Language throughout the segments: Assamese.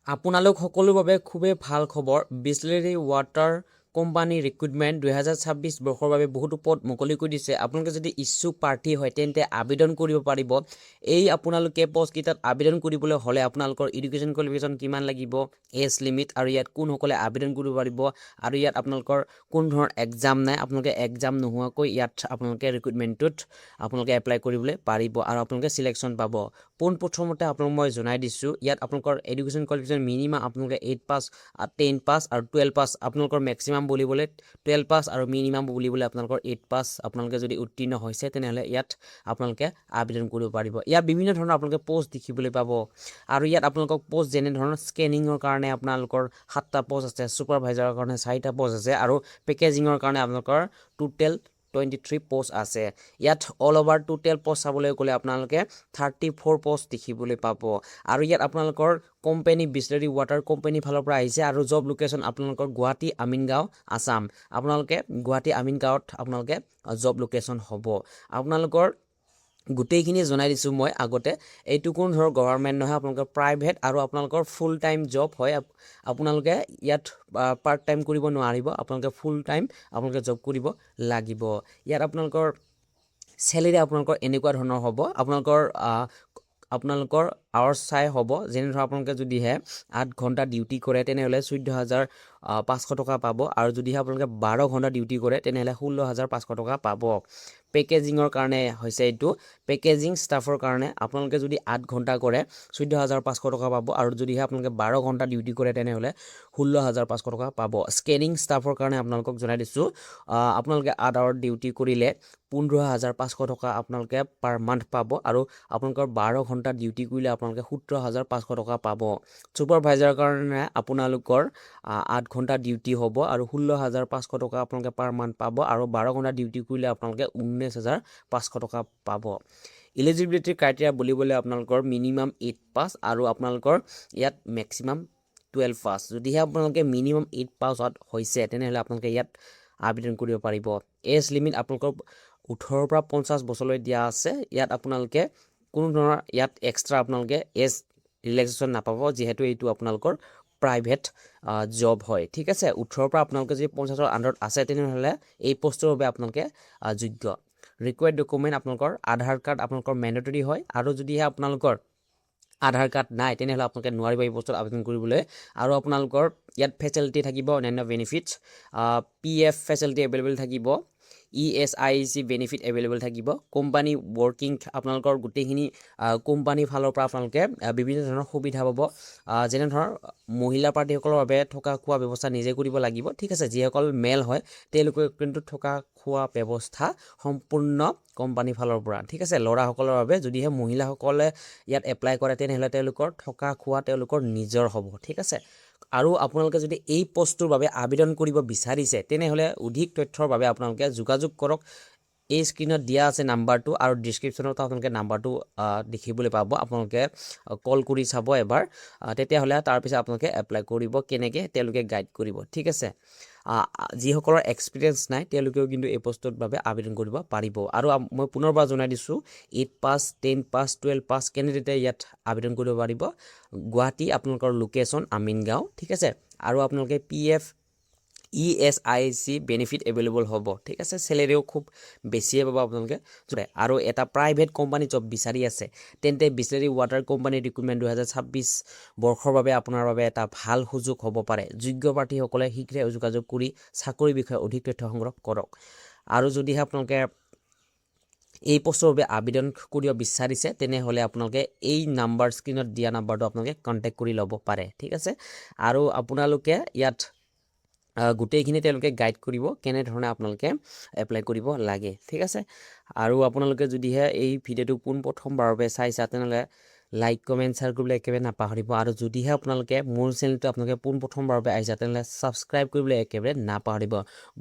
আপোনালোক সকলোৰ বাবে খুবেই ভাল খবৰ। বিসলেৰী ৱাটাৰ কোম্পানী ৰিক্ৰুটমেণ্ট 2026 বৰ্ষৰ বাবে বহুতো পদ মুকলি কৰি দিছে। আপোনালোকে যদি ইচ্ছুক প্ৰাৰ্থী হয় তেন্তে আবেদন কৰিব পাৰিব। এই আপোনালোকে পষ্টকেইটাত আবেদন কৰিবলৈ হ'লে আপোনালোকৰ এডুকেশ্যন কোৱালিফিকেশ্যন কিমান লাগিব, এজ লিমিট, আৰু ইয়াত কোনসকলে আবেদন কৰিব পাৰিব, আৰু ইয়াত আপোনালোকৰ কোন ধৰণৰ এক্সাম নাই, আপোনালোকে এক্সাম নোহোৱাকৈ ইয়াত আপোনালোকে ৰিক্ৰুটমেণ্টটোত আপোনালোকে এপ্লাই কৰিবলৈ পাৰিব আৰু আপোনালোকে চিলেকশ্যন পাব। পোনপ্ৰথমতে আপোনালোক মই জনাই দিছোঁ, ইয়াত আপোনালোকৰ এডুকেশ্যন কোৱালিফিকেশ্যন মিনিমাম আপোনালোকে 8 পাছ, 10 পাছ আৰু 12 পাছ। আপোনালোকৰ মেক্সিমাম বুলিবলৈ 12 পাছ আৰু মিনিমাম বুলিবলৈ আপোনালোকৰ 8 পাছ আপোনালোকে যদি উত্তীৰ্ণ হৈছে তেনেহ'লে ইয়াত আপোনালোকে আবেদন কৰিব পাৰিব। ইয়াত বিভিন্ন ধৰণৰ আপোনালোকে পষ্ট দেখিবলৈ পাব আৰু ইয়াত আপোনালোকক পষ্ট যেনেধৰণৰ স্কেনিঙৰ কাৰণে আপোনালোকৰ 7টা পষ্ট আছে, ছুপাৰভাইজাৰৰ কাৰণে 4টা পষ্ট আছে আৰু পেকেজিঙৰ কাৰণে আপোনালোকৰ টোটেল 23 পষ্ট আছে। ইয়াত অল অভাৰ টোটেল পষ্ট চাবলৈ গ'লে আপোনালোকে 34 পষ্ট দেখিবলৈ পাব আৰু ইয়াত আপোনালোকৰ কোম্পানী বিসলেৰী ৱাটাৰ কোম্পানী ফালৰ পৰা আহিছে আৰু জব লোকেশ্যন আপোনালোকৰ গুৱাহাটী আমিনগাঁও আছাম। আপোনালোকে গুৱাহাটী আমিনগাঁৱত আপোনালোকে জব লোকেশ্যন হ'ব। আপোনালোকৰ গোটেইখিনি জনাই দিছোঁ মই আগতে, এইটো কোনো ধৰণৰ গভৰ্ণমেণ্ট নহয়, আপোনালোকৰ প্ৰাইভেট আৰু আপোনালোকৰ ফুল টাইম জব হয়। আপোনালোকে ইয়াত পাৰ্ট টাইম কৰিব নোৱাৰিব, আপোনালোকে ফুল টাইম আপোনালোকে জব কৰিব লাগিব। ইয়াত আপোনালোকৰ চেলেৰি আপোনালোকৰ এনেকুৱা ধৰণৰ হ'ব। আপোনালোকৰ আৱাৰ্ছ চাই হ'ব, যেনে ধৰক আপোনালোকে যদিহে 8 ঘণ্টা ডিউটি কৰে তেনেহ'লে 14,500 টকা পাব আৰু যদিহে আপোনালোকে 12 ঘণ্টা ডিউটি কৰে তেনেহ'লে 16,500 টকা পাব। পেকেজিঙৰ কাৰণে হৈছে এইটো, পেকেজিং ষ্টাফৰ কাৰণে আপোনালোকে যদি 8 ঘণ্টা কৰে 14,500 টকা পাব আৰু যদিহে আপোনালোকে 12 ঘণ্টা ডিউটি কৰে তেনেহ'লে 16,500 টকা পাব। স্কেনিং ষ্টাফৰ কাৰণে আপোনালোকক জনাই দিছোঁ, আপোনালোকে 8 আৱাৰ ডিউটি কৰিলে 15,500 টকা আপোনালোকে পাৰ মান্থ পাব আৰু আপোনালোকৰ 12 ঘণ্টা ডিউটি কৰিলে আপোনালোকে 17,500 টকা পাব। ছুপাৰভাইজাৰৰ কাৰণে আপোনালোকৰ 8 ঘণ্টা ডিউটি হ'ব আৰু 16,500 টকা আপোনালোকে পাৰ মান্থ পাব আৰু 12 ঘণ্টা ডিউটি কৰিলে আপোনালোকে 19,500 টকা পাব। ইলিজিবিলিটি ক্ৰাইটেৰিয়া বুলিবলৈ আপোনালোকৰ মিনিমাম 8 পাছ আৰু আপোনালোকৰ ইয়াত মেক্সিমাম 12 পাছ। যদিহে আপোনালোকে মিনিমাম 8 পাছত হৈছে তেনেহ'লে আপোনালোকে ইয়াত আবেদন কৰিব পাৰিব। এজ লিমিট আপোনালোকৰ 18 পৰা 50 বছৰলৈ দিয়া আছে। ইয়াত আপোনালোকে কোনো ধৰণৰ ইয়াত এক্সট্ৰা আপোনালোকে এজ ৰিলেক্সেশ্যন নাপাব, যিহেতু এইটো আপোনালোকৰ প্ৰাইভেট জব হয়। ঠিক আছে, 18 পৰা আপোনালোকে যদি 50ৰ আণ্ডাৰত আছে তেনেহ'লে এই পষ্টৰ বাবে আপোনালোকে যোগ্য। ৰিকুৱাৰ্ড ডকুমেণ্ট আপোনালোকৰ আধাৰ কাৰ্ড আপোনালোকৰ মেণ্ডেটৰী হয় আৰু যদিহে আপোনালোকৰ আধাৰ কাৰ্ড নাই তেনেহ'লে আপোনালোকে নোৱাৰিব এই পষ্টত আবেদন কৰিবলৈ। আৰু আপোনালোকৰ ইয়াত ফেচিলিটি থাকিব, অন্যান্য বেনিফিটছ, PF ফেচিলিটি এভেইলেবল থাকিব, ESIC বেনিফিট এভেইলেবল থাকিব, কোম্পানী ৱৰ্কিং আপোনালোকৰ গোটেইখিনি কোম্পানীৰ ফালৰ পৰা আপোনালোকে বিভিন্ন ধৰণৰ সুবিধা পাব, যেনে ধৰক মহিলা প্ৰাৰ্থীসকলৰ বাবে থকা খোৱা ব্যৱস্থা নিজে কৰিব লাগিব। ঠিক আছে, যিসকল মেল হয় তেওঁলোকে কিন্তু থকা খোৱা ব্যৱস্থা সম্পূৰ্ণ কোম্পানীৰ ফালৰ পৰা। ঠিক আছে, ল'ৰাসকলৰ বাবে যদিহে মহিলাসকলে ইয়াত এপ্লাই কৰে তেনেহ'লে তেওঁলোকৰ থকা খোৱা তেওঁলোকৰ নিজৰ হ'ব। ঠিক আছে, আৰু আপোনালোকে যদি এই পষ্টটোৰ বাবে আবেদন কৰিব বিচাৰিছে তেনেহ'লে অধিক তথ্যৰ বাবে আপোনালোকে যোগাযোগ কৰক। এই স্ক্ৰীনত দিয়া আছে নাম্বাৰটো আৰু ডিছক্ৰিপশ্যনত আপোনালোকে নাম্বাৰটো দেখিবলৈ পাব। আপোনালোকে কল কৰি চাব এবাৰ, তেতিয়াহ'লে তাৰপিছত আপোনালোকে এপ্লাই কৰিব, কেনেকৈ তেওঁলোকে গাইড কৰিব। ঠিক আছে, যিসকলৰ এক্সপিৰিয়েঞ্চ নাই তেওঁলোকেও কিন্তু এই পষ্টৰ বাবে আবেদন কৰিব পাৰিব। আৰু মই পুনৰবাৰ জনাই দিছোঁ, 8 পাছ, 10 পাছ, 12 পাছ কেণ্ডিডেটে ইয়াত আবেদন কৰিব পাৰিব। গুৱাহাটী আপোনালোকৰ লোকেশ্যন আমিনগাঁও। ঠিক আছে, আৰু আপোনালোকে PF ESIC বেনিফিট এভেইলেবল হ'ব। ঠিক আছে, চেলেৰিও খুব বেছিয়ে পাব আপোনালোকে। আৰু এটা প্ৰাইভেট কোম্পানী জব বিচাৰি আছে তেন্তে বিসলেৰী ৱাটাৰ কোম্পানী ৰিক্ৰুটমেণ্ট 2026 বৰ্ষৰ বাবে আপোনাৰ বাবে এটা ভাল সুযোগ হ'ব পাৰে। যোগ্য প্ৰাৰ্থীসকলে শীঘ্ৰে যোগাযোগ কৰি চাকৰিৰ বিষয়ে অধিক তথ্য সংগ্ৰহ কৰক। আৰু যদিহে আপোনালোকে এই পষ্টৰ বাবে আবেদন কৰিব বিচাৰিছে তেনেহ'লে আপোনালোকে এই নাম্বাৰ স্ক্ৰীনত দিয়া নাম্বাৰটো আপোনালোকে কণ্টেক্ট কৰি ল'ব পাৰে। ঠিক আছে, আৰু আপোনালোকে ইয়াত গোটেইখিনি তেওঁলোকে গাইড কৰিব কেনেধৰণে আপোনালোকে এপ্লাই কৰিব লাগে। ঠিক আছে, আৰু আপোনালোকে যদিহে এই ভিডিঅ'টো পোনপ্ৰথমবাৰৰ বাবে চাইছা তেনেহ'লে লাইক কমেণ্ট শ্বেয়াৰ কৰিবলৈ একেবাৰে নাপাহৰিব। আৰু যদিহে আপোনালোকে মোৰ চেনেলটো আপোনালোকে পোনপ্ৰথমবাৰৰ বাবে আহিছা তেনেহ'লে ছাবস্ক্ৰাইব কৰিবলৈ একেবাৰে নাপাহৰিব।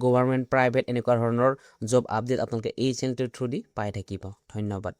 গভৰ্ণমেণ্ট প্ৰাইভেট এনেকুৱা ধৰণৰ জব আপডেট আপোনালোকে এই চেনেলটোৰ থ্ৰুদি পাই থাকিব। ধন্যবাদ।